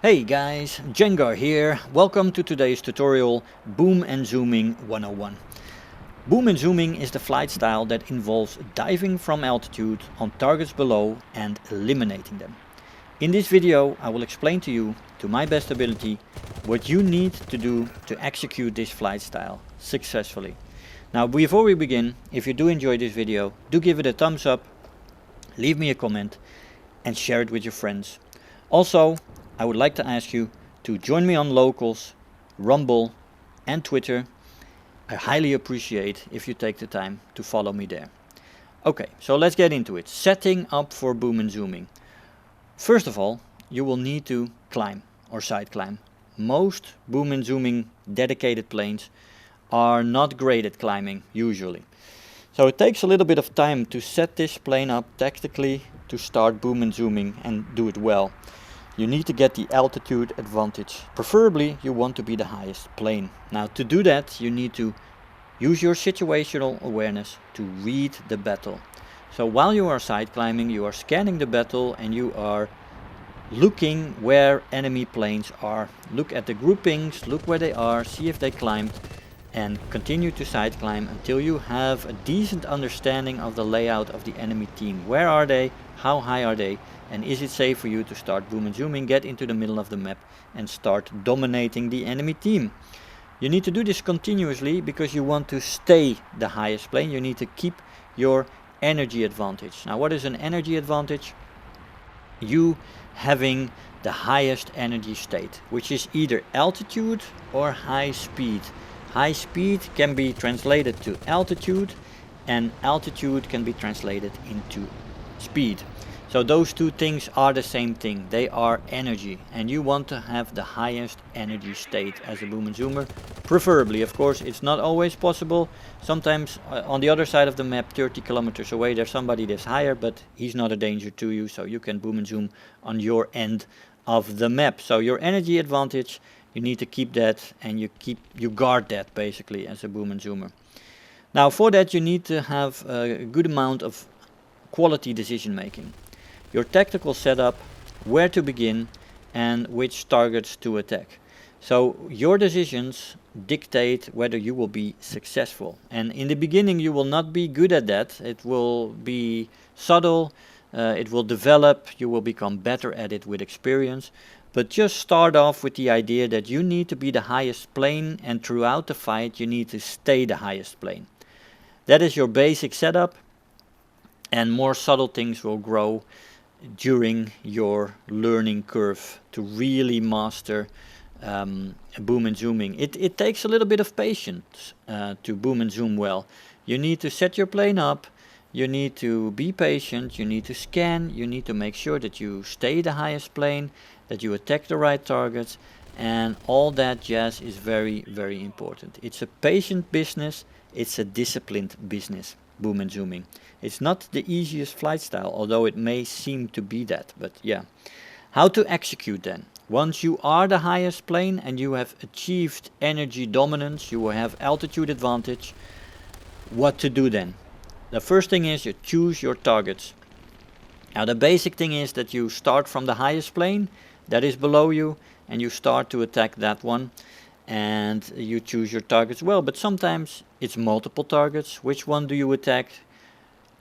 Hey guys, Jengar here. Welcome to today's tutorial, Boom and Zooming 101. Boom and Zooming is the flight style that involves diving from altitude on targets below and eliminating them. In this video I will explain to you, to my best ability, what you need to do to execute this flight style successfully. Now before we begin, if you do enjoy this video, do give it a thumbs up, leave me a comment and share it with your friends. Also, I would like to ask you to join me on Locals, Rumble and Twitter. I highly appreciate if you take the time to follow me there. Okay, so let's get into it. Setting up for boom and zooming. First of all, you will need to climb or side climb. Most boom and zooming dedicated planes are not great at climbing usually. So it takes a little bit of time to set this plane up tactically to start boom and zooming and do it well. You need to get the altitude advantage. Preferably you want to be the highest plane. Now to do that you need to use your situational awareness to read the battle. So while you are side climbing, you are scanning the battle and you are looking where enemy planes are. Look at the groupings, look where they are, see if they climbed, and continue to side climb until you have a decent understanding of the layout of the enemy team. Where are they? How high are they? And is it safe for you to start boom and zooming, get into the middle of the map and start dominating the enemy team? You need to do this continuously because you want to stay the highest plane. You need to keep your energy advantage. Now what is an energy advantage? You having the highest energy state, which is either altitude or high speed. High speed can be translated to altitude and altitude can be translated into speed. So those two things are the same thing. They are energy and you want to have the highest energy state as a boom and zoomer. Preferably, of course, it's not always possible. Sometimes on the other side of the map, 30 kilometers away, there's somebody that's higher, but he's not a danger to you. So you can boom and zoom on your end of the map. So your energy advantage, you need to keep that and you guard that basically as a boom and zoomer. Now for that you need to have a good amount of quality decision making. Your tactical setup, where to begin and which targets to attack. So your decisions dictate whether you will be successful. And in the beginning you will not be good at that. It will be subtle, it will develop, you will become better at it with experience. But just start off with the idea that you need to be the highest plane and throughout the fight you need to stay the highest plane. That is your basic setup and more subtle things will grow during your learning curve to really master boom and zooming. It takes a little bit of patience to boom and zoom well. You need to set your plane up, you need to be patient, you need to scan, you need to make sure that you stay the highest plane, that you attack the right targets, and all that jazz is very, very important. It's a patient business, it's a disciplined business, boom and zooming. It's not the easiest flight style, although it may seem to be that, but yeah. How to execute then? Once you are the highest plane and you have achieved energy dominance, you will have altitude advantage, what to do then? The first thing is you choose your targets. Now the basic thing is that you start from the highest plane that is below you and you start to attack that one and you choose your targets well, but sometimes it's multiple targets. Which one do you attack?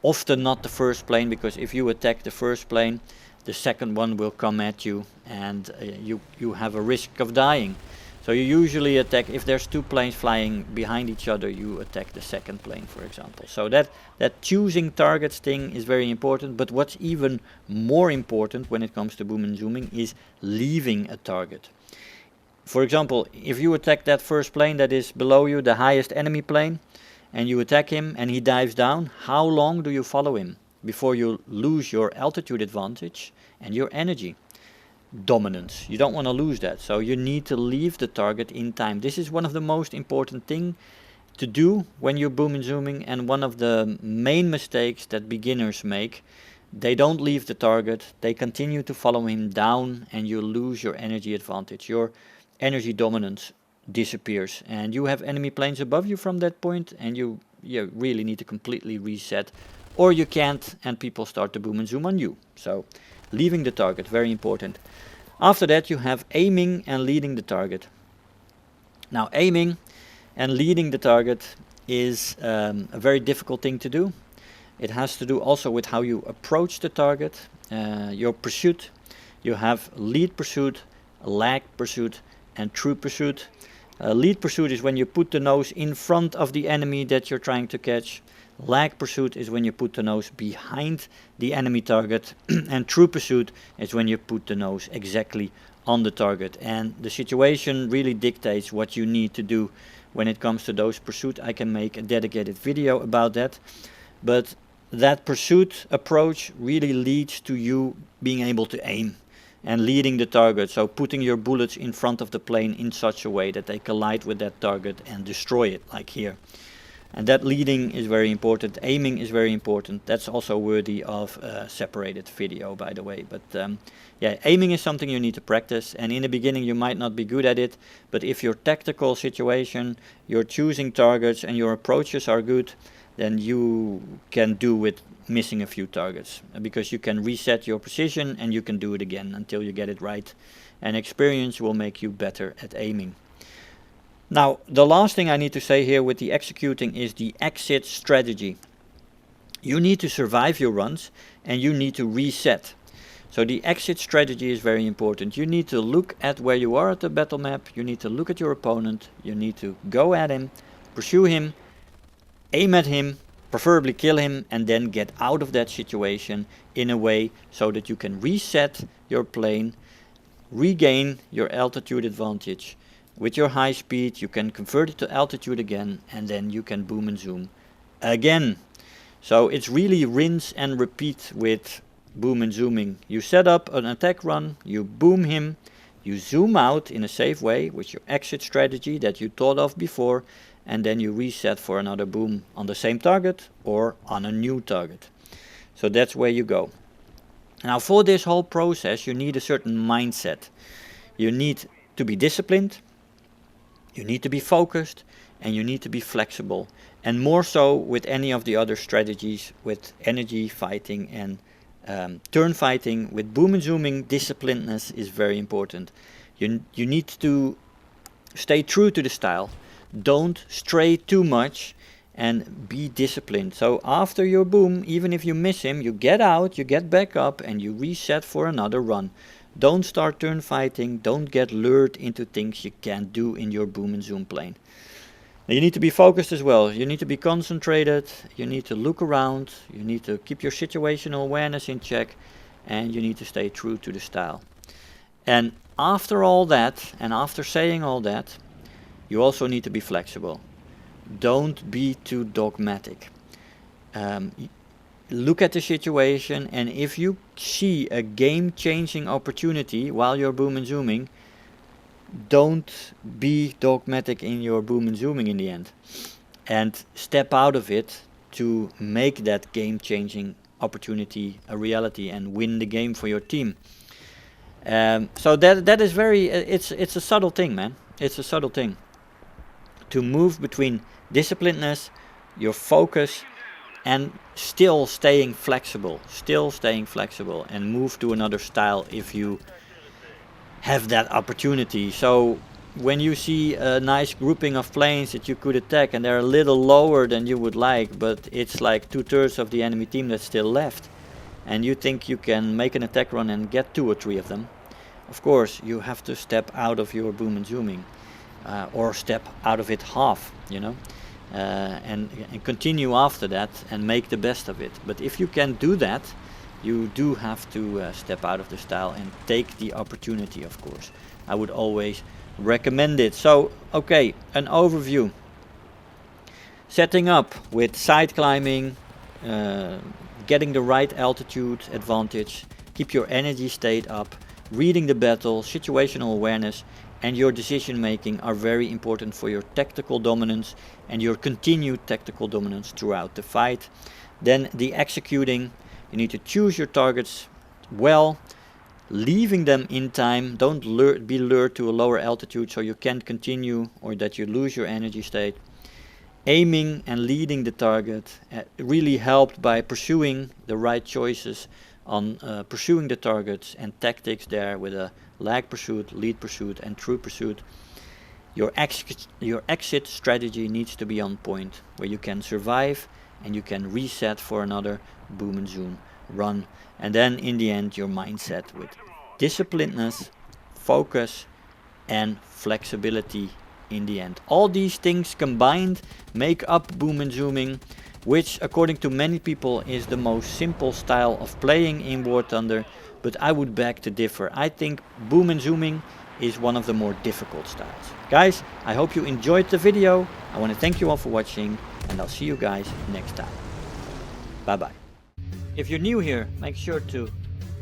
Often not the first plane, because if you attack the first plane the second one will come at you and you have a risk of dying. So you usually attack, if there's two planes flying behind each other, you attack the second plane, for example. So that choosing targets thing is very important, but what's even more important when it comes to boom and zooming is leaving a target. For example, if you attack that first plane that is below you, the highest enemy plane, and you attack him and he dives down, how long do you follow him before you lose your altitude advantage and your energy dominance? You don't want to lose that, so you need to leave the target in time. This is one of the most important thing to do when you're boom and zooming, and one of the main mistakes that beginners make. They don't leave the target, they continue to follow him down and you lose your energy advantage. Your energy dominance disappears and you have enemy planes above you from that point and you really need to completely reset, or you can't and people start to boom and zoom on you. So leaving the target, very important. After that you have aiming and leading the target. Now aiming and leading the target is a very difficult thing to do. It has to do also with how you approach the target, your pursuit. You have lead pursuit, lag pursuit, and true pursuit. Lead pursuit is when you put the nose in front of the enemy that you're trying to catch. Lag pursuit is when you put the nose behind the enemy target. And true pursuit is when you put the nose exactly on the target. And the situation really dictates what you need to do when it comes to those pursuit. I can make a dedicated video about that. But that pursuit approach really leads to you being able to aim and leading the target. So putting your bullets in front of the plane in such a way that they collide with that target and destroy it, like here. And that leading is very important. Aiming is very important. That's also worthy of a separated video, by the way. But yeah, aiming is something you need to practice. And in the beginning you might not be good at it. But if your tactical situation, your choosing targets and your approaches are good, then you can do with missing a few targets. Because you can reset your precision and you can do it again until you get it right. And experience will make you better at aiming. Now, the last thing I need to say here with the executing is the exit strategy. You need to survive your runs and you need to reset. So the exit strategy is very important. You need to look at where you are at the battle map. You need to look at your opponent. You need to go at him, pursue him, aim at him, preferably kill him, and then get out of that situation in a way so that you can reset your plane, regain your altitude advantage. With your high speed you can convert it to altitude again, and then you can boom and zoom again. So it's really rinse and repeat with boom and zooming. You set up an attack run, you boom him, you zoom out in a safe way with your exit strategy that you thought of before, and then you reset for another boom on the same target or on a new target. So that's where you go. Now for this whole process you need a certain mindset. You need to be disciplined, you need to be focused, and you need to be flexible. And more so with any of the other strategies with energy fighting and turn fighting. With boom and zooming, disciplinedness is very important. You need to stay true to the style. Don't stray too much and be disciplined. So after your boom, even if you miss him, you get out, you get back up, and you reset for another run. Don't start turn fighting, don't get lured into things you can't do in your boom and zoom plane. Now you need to be focused as well, you need to be concentrated, you need to look around, you need to keep your situational awareness in check, and you need to stay true to the style. And after all that, and after saying all that, you also need to be flexible. Don't be too dogmatic. Look at the situation, and if you see a game-changing opportunity while you're boom and zooming, don't be dogmatic in your boom and zooming in the end, and step out of it to make that game-changing opportunity a reality and win the game for your team. So that is very, it's a subtle thing, man. It's a subtle thing to move between disciplinedness, your focus, and still staying flexible, and move to another style if you have that opportunity. So when you see a nice grouping of planes that you could attack and they're a little lower than you would like, but it's like 2/3 of the enemy team that's still left, and you think you can make an attack run and get 2 or 3 of them, of course you have to step out of your boom and zooming, or step out of it half, you know. And continue after that and make the best of it. But if you can do that, you do have to step out of the style and take the opportunity, of course. I would always recommend it. So, okay, an overview. Setting up with side climbing, getting the right altitude advantage, keep your energy state up, reading the battle, situational awareness, and your decision making are very important for your tactical dominance and your continued tactical dominance throughout the fight. Then the executing, you need to choose your targets well, leaving them in time. Don't be lured to a lower altitude so you can't continue or that you lose your energy state. Aiming and leading the target, really helped by pursuing the right choices on pursuing the targets and tactics there with a lag pursuit, lead pursuit and true pursuit. Your exit strategy needs to be on point, where you can survive and you can reset for another boom and zoom run. And then in the end, your mindset with disciplinedness, focus and flexibility in the end. All these things combined make up boom and zooming, which according to many people is the most simple style of playing in War Thunder, but I would beg to differ. I think boom and zooming is one of the more difficult styles. Guys, I hope you enjoyed the video. I want to thank you all for watching, and I'll see you guys next time. Bye bye. If you're new here, make sure to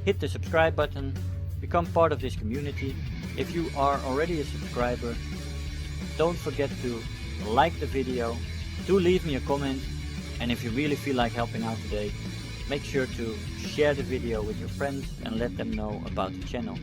hit the subscribe button, become part of this community. If you are already a subscriber, don't forget to like the video, do leave me a comment, and if you really feel like helping out today, make sure to share the video with your friends and let them know about the channel.